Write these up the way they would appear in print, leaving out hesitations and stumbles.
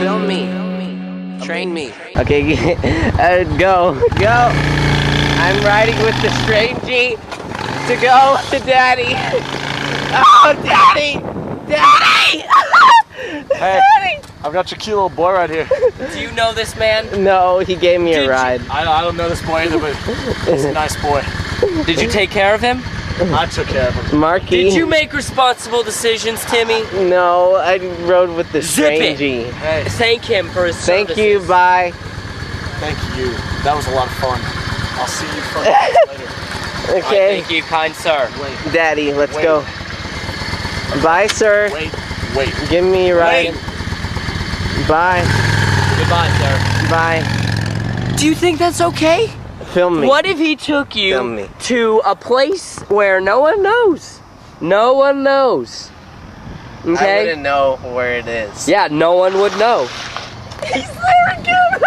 Film me. Train me. Okay, go. I'm riding with the strangey to go to Daddy. Oh, Daddy! Daddy! Hey, I've got your cute little boy right here. Do you know this man? No, he gave me a ride. I don't know this boy either, but he's a nice boy. Did you take care of him? I took care of him. Marky. Did you make responsible decisions, Timmy? No, I rode with the Zip it. strangey. Hey, Thank him for his services. Thank you, bye. thank you. That was a lot of fun. I'll see you later. Okay, Thank you, kind sir. Wait, Daddy, let's Wait. go. Bye, sir. wait. Give me a ride. Bye. Goodbye, sir. Bye. Do you think that's okay? Film me. What if he took Film me. you to a place where no one knows? No one knows. I Okay? wouldn't know where it is. Yeah, no one would know. He's there again!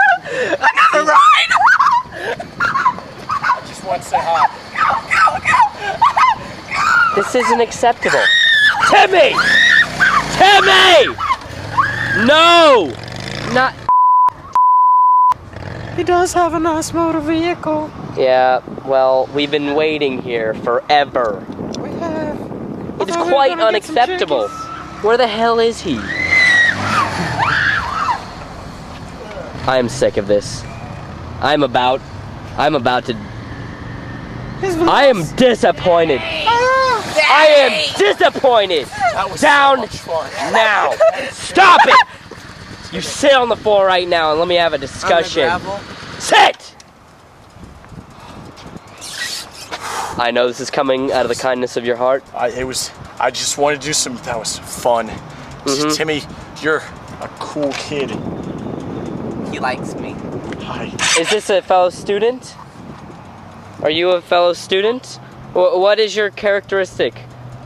Another ride! I just want to say hi. This isn't acceptable. Timmy! Timmy! No! Not. He does have a nice motor vehicle. Yeah, well, we've been waiting here forever. We have. It is quite unacceptable. Where the hell is he? I am sick of this. I'm about to. I am disappointed. I am disappointed. That was Down so much fun. now. Stop it. You sit on the floor right now and let me have a discussion. Sit! I know this is coming out of the kindness of your heart. I just wanted to do some. That was fun. Timmy, you're a cool kid. He likes me. Hi. Is this a fellow student? Are you a fellow student? What is your characteristic?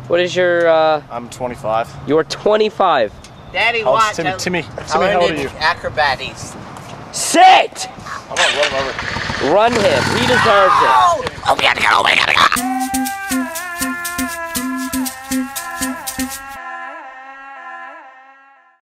What is your, I'm 25. You're 25. Daddy, How old's watch. Timmy, I how old are you? acrobatics. Sit! I'm gonna run him over. Run him. He deserves it. Oh my God.